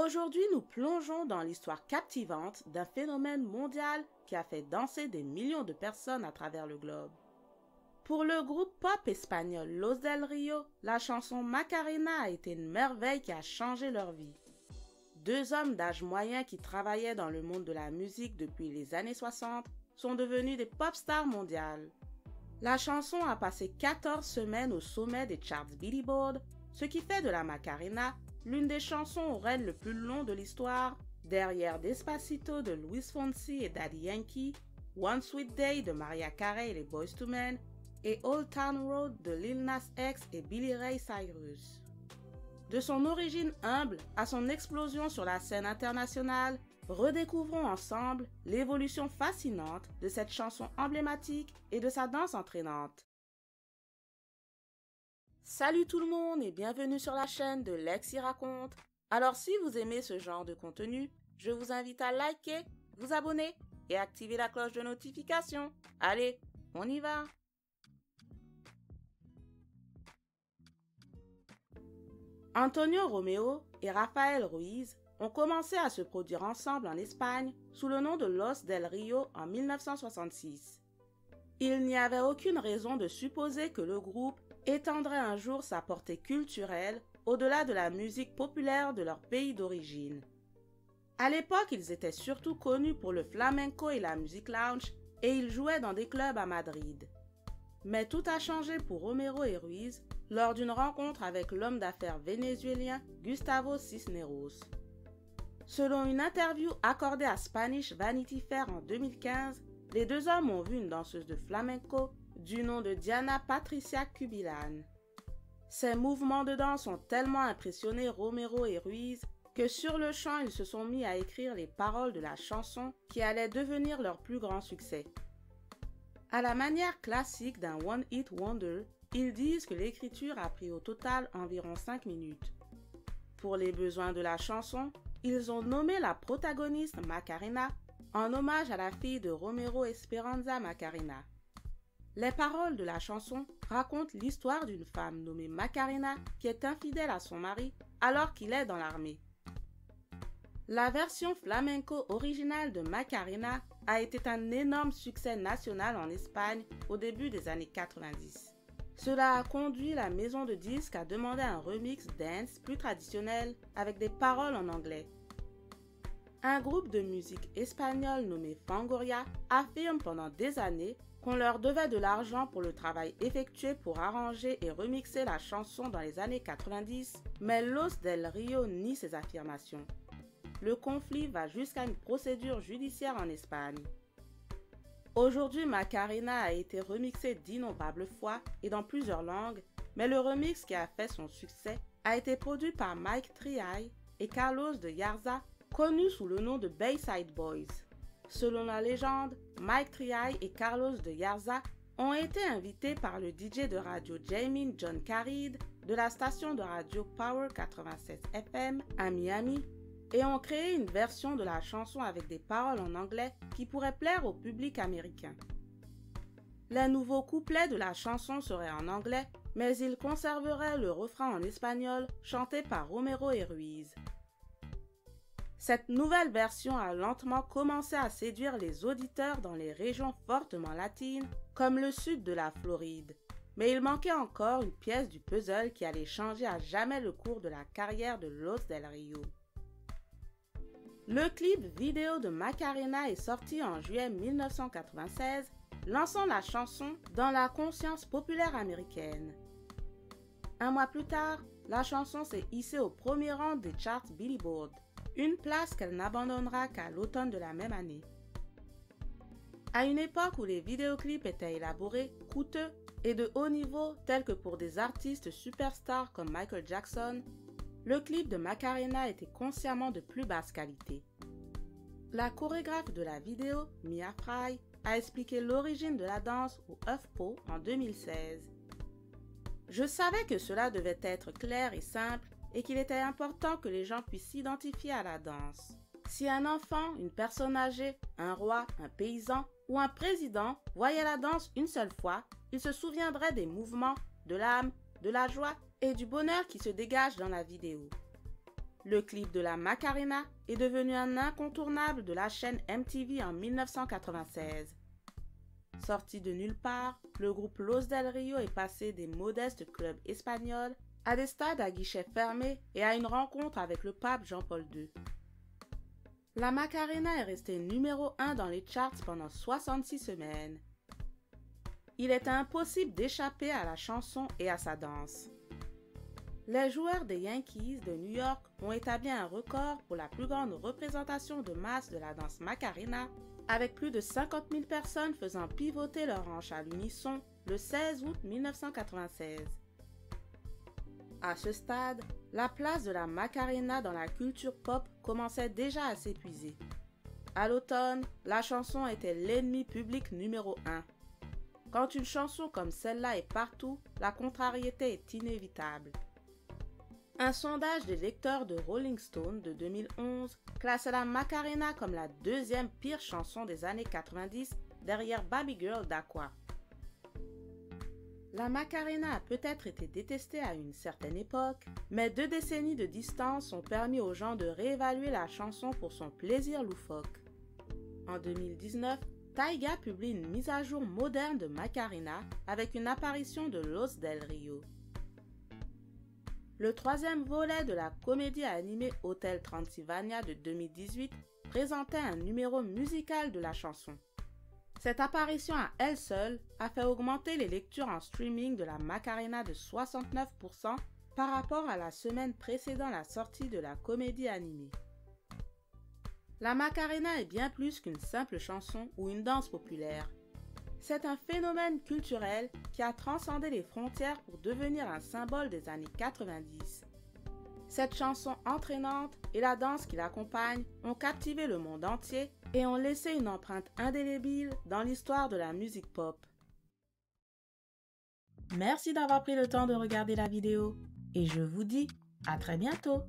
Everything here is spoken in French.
Aujourd'hui, nous plongeons dans l'histoire captivante d'un phénomène mondial qui a fait danser des millions de personnes à travers le globe. Pour le groupe pop espagnol Los del Rio, la chanson Macarena a été une merveille qui a changé leur vie. Deux hommes d'âge moyen qui travaillaient dans le monde de la musique depuis les années 60 sont devenus des pop stars mondiales. La chanson a passé 14 semaines au sommet des charts Billboard, ce qui fait de la Macarena l'une des chansons au règne le plus long de l'histoire, derrière Despacito de Luis Fonsi et Daddy Yankee, One Sweet Day de Mariah Carey et les Boyz II Men, et Old Town Road de Lil Nas X et Billy Ray Cyrus. De son origine humble à son explosion sur la scène internationale, redécouvrons ensemble l'évolution fascinante de cette chanson emblématique et de sa danse entraînante. Salut tout le monde et bienvenue sur la chaîne de Lexi Raconte. Alors si vous aimez ce genre de contenu, je vous invite à liker, vous abonner et activer la cloche de notification. Allez, on y va! Antonio Romeo et Rafael Ruiz ont commencé à se produire ensemble en Espagne sous le nom de Los del Rio en 1966. Il n'y avait aucune raison de supposer que le groupe étendrait un jour sa portée culturelle au-delà de la musique populaire de leur pays d'origine. À l'époque, ils étaient surtout connus pour le flamenco et la musique lounge et ils jouaient dans des clubs à Madrid. Mais tout a changé pour Romero et Ruiz lors d'une rencontre avec l'homme d'affaires vénézuélien Gustavo Cisneros. Selon une interview accordée à Spanish Vanity Fair en 2015, les deux hommes ont vu une danseuse de flamenco du nom de Diana Patricia Cubillan. Ces mouvements de danse ont tellement impressionné Romero et Ruiz que sur le champ, ils se sont mis à écrire les paroles de la chanson qui allait devenir leur plus grand succès. À la manière classique d'un One Hit Wonder, ils disent que l'écriture a pris au total environ 5 minutes. Pour les besoins de la chanson, ils ont nommé la protagoniste Macarena en hommage à la fille de Romero Esperanza Macarena. Les paroles de la chanson racontent l'histoire d'une femme nommée Macarena qui est infidèle à son mari alors qu'il est dans l'armée. La version flamenco originale de Macarena a été un énorme succès national en Espagne au début des années 90. Cela a conduit la maison de disques à demander un remix dance plus traditionnel avec des paroles en anglais. Un groupe de musique espagnol nommé Fangoria affirme pendant des années qu'on leur devait de l'argent pour le travail effectué pour arranger et remixer la chanson dans les années 90, mais Los del Rio nie ces affirmations. Le conflit va jusqu'à une procédure judiciaire en Espagne. Aujourd'hui, Macarena a été remixée d'innombrables fois et dans plusieurs langues, mais le remix qui a fait son succès a été produit par Mike Triay et Carlos de Yarza, connus sous le nom de Bayside Boys. Selon la légende, Mike Triay et Carlos de Yarza ont été invités par le DJ de radio Jamin John Carid de la station de radio Power 87 FM à Miami et ont créé une version de la chanson avec des paroles en anglais qui pourrait plaire au public américain. Les nouveaux couplets de la chanson seraient en anglais, mais ils conserveraient le refrain en espagnol chanté par Romero et Ruiz. Cette nouvelle version a lentement commencé à séduire les auditeurs dans les régions fortement latines, comme le sud de la Floride. Mais il manquait encore une pièce du puzzle qui allait changer à jamais le cours de la carrière de Los del Rio. Le clip vidéo de Macarena est sorti en juillet 1996, lançant la chanson dans la conscience populaire américaine. Un mois plus tard, la chanson s'est hissée au premier rang des charts Billboard, une place qu'elle n'abandonnera qu'à l'automne de la même année. À une époque où les vidéoclips étaient élaborés, coûteux et de haut niveau tels que pour des artistes superstars comme Michael Jackson, le clip de Macarena était consciemment de plus basse qualité. La chorégraphe de la vidéo, Mia Fry, a expliqué l'origine de la danse au HuffPo en 2016. « Je savais que cela devait être clair et simple et qu'il était important que les gens puissent s'identifier à la danse. Si un enfant, une personne âgée, un roi, un paysan ou un président voyait la danse une seule fois, il se souviendrait des mouvements, de l'âme, de la joie et du bonheur qui se dégage dans la vidéo. Le clip de la Macarena est devenu un incontournable de la chaîne MTV en 1996. Sorti de nulle part, le groupe Los del Rio est passé des modestes clubs espagnols à des stades à guichets fermés et à une rencontre avec le pape Jean-Paul II. La Macarena est restée numéro 1 dans les charts pendant 66 semaines. Il est impossible d'échapper à la chanson et à sa danse. Les joueurs des Yankees de New York ont établi un record pour la plus grande représentation de masse de la danse Macarena, avec plus de 50 000 personnes faisant pivoter leurs hanches à l'unisson le 16 août 1996. À ce stade, la place de la Macarena dans la culture pop commençait déjà à s'épuiser. À l'automne, la chanson était l'ennemi public numéro 1. Quand une chanson comme celle-là est partout, la contrariété est inévitable. Un sondage des lecteurs de Rolling Stone de 2011 classait la Macarena comme la deuxième pire chanson des années 90 derrière Baby Girl d'Aqua. La Macarena a peut-être été détestée à une certaine époque, mais 2 décennies de distance ont permis aux gens de réévaluer la chanson pour son plaisir loufoque. En 2019, Taiga publie une mise à jour moderne de Macarena avec une apparition de Los del Rio. Le 3e volet de la comédie animée Hotel Transylvania de 2018 présentait un numéro musical de la chanson. Cette apparition à elle seule a fait augmenter les lectures en streaming de la Macarena de 69% par rapport à la semaine précédant la sortie de la comédie animée. La Macarena est bien plus qu'une simple chanson ou une danse populaire. C'est un phénomène culturel qui a transcendé les frontières pour devenir un symbole des années 90. Cette chanson entraînante et la danse qui l'accompagne ont captivé le monde entier et ont laissé une empreinte indélébile dans l'histoire de la musique pop. Merci d'avoir pris le temps de regarder la vidéo et je vous dis à très bientôt.